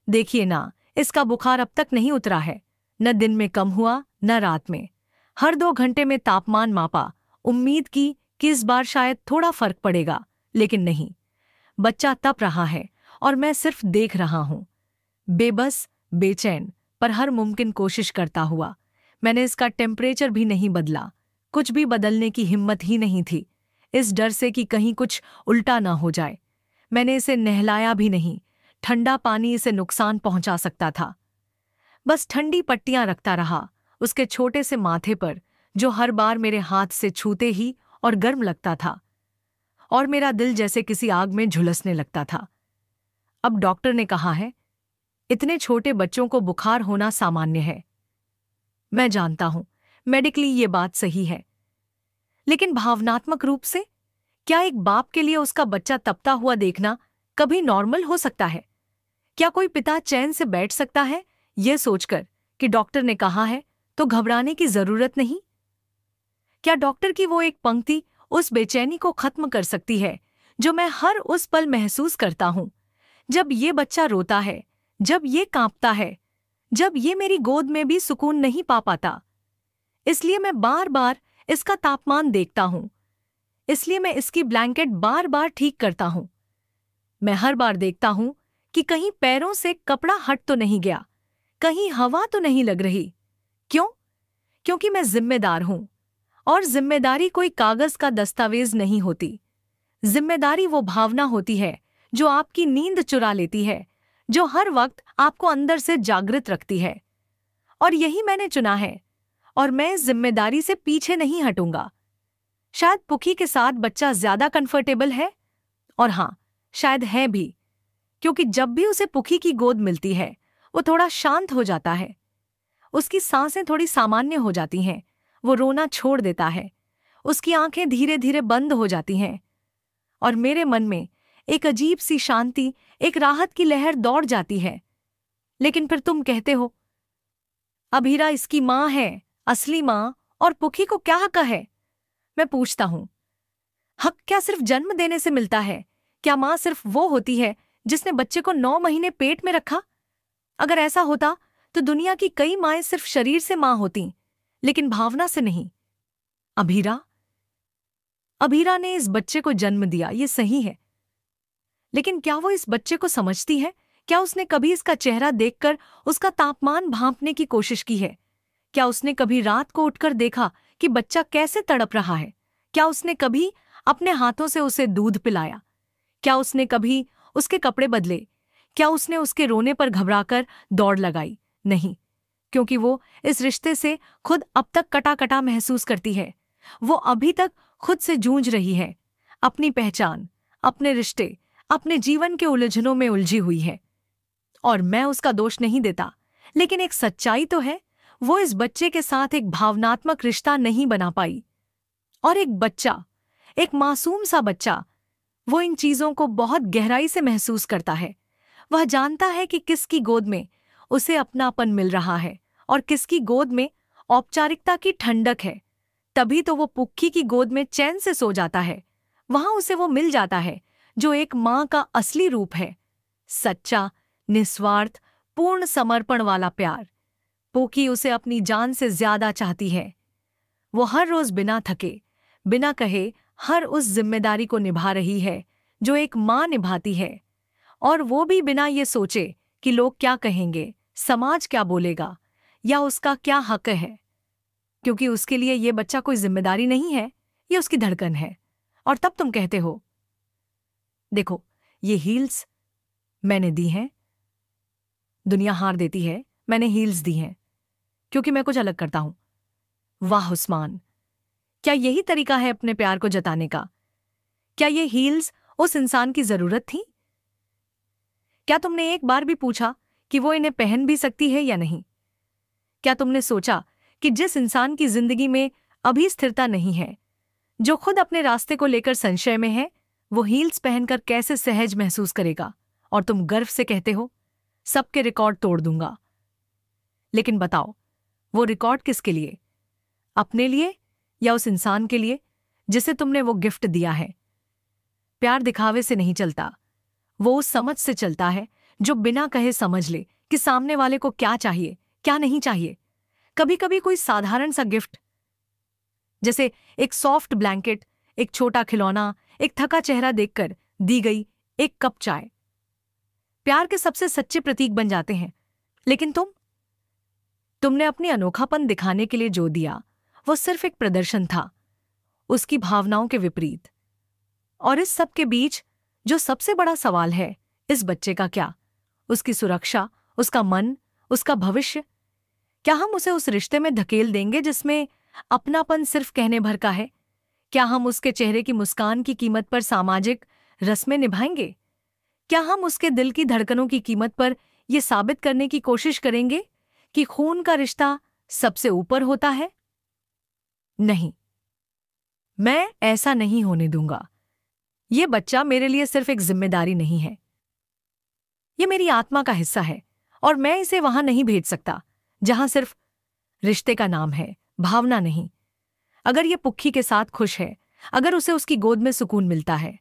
देखिए ना, इसका बुखार अब तक नहीं उतरा है। न दिन में कम हुआ न रात में। हर 2 घंटे में तापमान मापा। उम्मीद की कि इस बार शायद थोड़ा फर्क पड़ेगा, लेकिन नहीं। बच्चा तप रहा है और मैं सिर्फ देख रहा हूं, बेबस, बेचैन, पर हर मुमकिन कोशिश करता हुआ। मैंने इसका टेम्परेचर भी नहीं बदला, कुछ भी बदलने की हिम्मत ही नहीं थी, इस डर से कि कहीं कुछ उल्टा ना हो जाए। मैंने इसे नहलाया भी नहीं, ठंडा पानी इसे नुकसान पहुंचा सकता था। बस ठंडी पट्टियां रखता रहा उसके छोटे से माथे पर, जो हर बार मेरे हाथ से छूते ही और गर्म लगता था, और मेरा दिल जैसे किसी आग में झुलसने लगता था। अब डॉक्टर ने कहा है, इतने छोटे बच्चों को बुखार होना सामान्य है। मैं जानता हूं, मेडिकली ये बात सही है, लेकिन भावनात्मक रूप से क्या एक बाप के लिए उसका बच्चा तपता हुआ देखना कभी नॉर्मल हो सकता है? क्या कोई पिता चैन से बैठ सकता है यह सोचकर कि डॉक्टर ने कहा है तो घबराने की जरूरत नहीं? क्या डॉक्टर की वो एक पंक्ति उस बेचैनी को खत्म कर सकती है जो मैं हर उस पल महसूस करता हूं, जब ये बच्चा रोता है, जब ये कांपता है, जब ये मेरी गोद में भी सुकून नहीं पा पाता? इसलिए मैं बार बार इसका तापमान देखता हूं, इसलिए मैं इसकी ब्लैंकेट बार बार ठीक करता हूं। मैं हर बार देखता हूं कि कहीं पैरों से कपड़ा हट तो नहीं गया, कहीं हवा तो नहीं लग रही। क्यों? क्योंकि मैं जिम्मेदार हूं, और जिम्मेदारी कोई कागज का दस्तावेज नहीं होती। जिम्मेदारी वो भावना होती है जो आपकी नींद चुरा लेती है, जो हर वक्त आपको अंदर से जागृत रखती है। और यही मैंने चुना है, और मैं इस जिम्मेदारी से पीछे नहीं हटूंगा। शायद पुखी के साथ बच्चा ज्यादा कंफर्टेबल है, और हां, शायद है भी, क्योंकि जब भी उसे पुखी की गोद मिलती है वो थोड़ा शांत हो जाता है, उसकी सांसें थोड़ी सामान्य हो जाती हैं, वो रोना छोड़ देता है, उसकी आंखें धीरे धीरे बंद हो जाती हैं, और मेरे मन में एक अजीब सी शांति, एक राहत की लहर दौड़ जाती है। लेकिन फिर तुम कहते हो, अभीरा इसकी मां है, असली मां, और पुखी को क्या हक है? मैं पूछता हूं, हक क्या सिर्फ जन्म देने से मिलता है? क्या मां सिर्फ वो होती है जिसने बच्चे को 9 महीने पेट में रखा? अगर ऐसा होता तो दुनिया की कई माएं सिर्फ शरीर से मां होती, लेकिन भावना से नहीं। अभीरा अभीरा ने इस बच्चे को जन्म दिया, ये सही है, लेकिन क्या वो इस बच्चे को समझती है? क्या उसने कभी इसका चेहरा देखकर उसका तापमान भांपने की कोशिश की है? क्या उसने कभी रात को उठकर देखा कि बच्चा कैसे तड़प रहा है? क्या उसने कभी अपने हाथों से उसे दूध पिलाया? क्या उसने कभी उसके कपड़े बदले? क्या उसने उसके रोने पर घबराकर दौड़ लगाई? नहीं, क्योंकि वो इस रिश्ते से खुद अब तक कटा कटा महसूस करती है। वो अभी तक खुद से जूझ रही है, अपनी पहचान, अपने रिश्ते, अपने जीवन के उलझनों में उलझी हुई है। और मैं उसका दोष नहीं देता, लेकिन एक सच्चाई तो है, वो इस बच्चे के साथ एक भावनात्मक रिश्ता नहीं बना पाई। और एक बच्चा, एक मासूम सा बच्चा, वो इन चीजों को बहुत गहराई से महसूस करता है। वह जानता है कि किसकी गोद में उसे अपनापन मिल रहा है और किसकी गोद में औपचारिकता की ठंडक है। तभी तो वो पुक्की की गोद में चैन से सो जाता है। वहां उसे वो मिल जाता है जो एक मां का असली रूप है, सच्चा, निस्वार्थ, पूर्ण समर्पण वाला प्यार। पुक्की उसे अपनी जान से ज्यादा चाहती है। वो हर रोज बिना थके, बिना कहे हर उस जिम्मेदारी को निभा रही है जो एक मां निभाती है, और वो भी बिना ये सोचे कि लोग क्या कहेंगे, समाज क्या बोलेगा, या उसका क्या हक है। क्योंकि उसके लिए ये बच्चा कोई जिम्मेदारी नहीं है, ये उसकी धड़कन है। और तब तुम कहते हो, देखो, ये हील्स मैंने दी हैं। दुनिया हार देती है, मैंने हील्स दी हैं, क्योंकि मैं कुछ अलग करता हूं। वाह उस्मान, क्या यही तरीका है अपने प्यार को जताने का? क्या ये हील्स उस इंसान की जरूरत थी? क्या तुमने एक बार भी पूछा कि वो इन्हें पहन भी सकती है या नहीं? क्या तुमने सोचा कि जिस इंसान की जिंदगी में अभी स्थिरता नहीं है, जो खुद अपने रास्ते को लेकर संशय में है, वो हील्स पहनकर कैसे सहज महसूस करेगा? और तुम गर्व से कहते हो, सबके रिकॉर्ड तोड़ दूंगा। लेकिन बताओ, वो रिकॉर्ड किसके लिए? अपने लिए या उस इंसान के लिए जिसे तुमने वो गिफ्ट दिया है? प्यार दिखावे से नहीं चलता, वो उस समझ से चलता है जो बिना कहे समझ ले कि सामने वाले को क्या चाहिए, क्या नहीं चाहिए। कभी कभी कोई साधारण सा गिफ्ट, जैसे एक सॉफ्ट ब्लैंकेट, एक छोटा खिलौना, एक थका चेहरा देखकर दी गई एक कप चाय, प्यार के सबसे सच्चे प्रतीक बन जाते हैं। लेकिन तुमने अपनी अनोखापन दिखाने के लिए जो दिया वो सिर्फ एक प्रदर्शन था, उसकी भावनाओं के विपरीत। और इस सब के बीच जो सबसे बड़ा सवाल है, इस बच्चे का क्या? उसकी सुरक्षा, उसका मन, उसका भविष्य। क्या हम उसे उस रिश्ते में धकेल देंगे जिसमें अपनापन सिर्फ कहने भर का है? क्या हम उसके चेहरे की मुस्कान की कीमत पर सामाजिक रस्में निभाएंगे? क्या हम उसके दिल की धड़कनों की कीमत पर यह साबित करने की कोशिश करेंगे कि खून का रिश्ता सबसे ऊपर होता है? नहीं, मैं ऐसा नहीं होने दूंगा। यह बच्चा मेरे लिए सिर्फ एक जिम्मेदारी नहीं है, यह मेरी आत्मा का हिस्सा है, और मैं इसे वहां नहीं भेज सकता जहां सिर्फ रिश्ते का नाम है, भावना नहीं। अगर यह पुक्खी के साथ खुश है, अगर उसे उसकी गोद में सुकून मिलता है,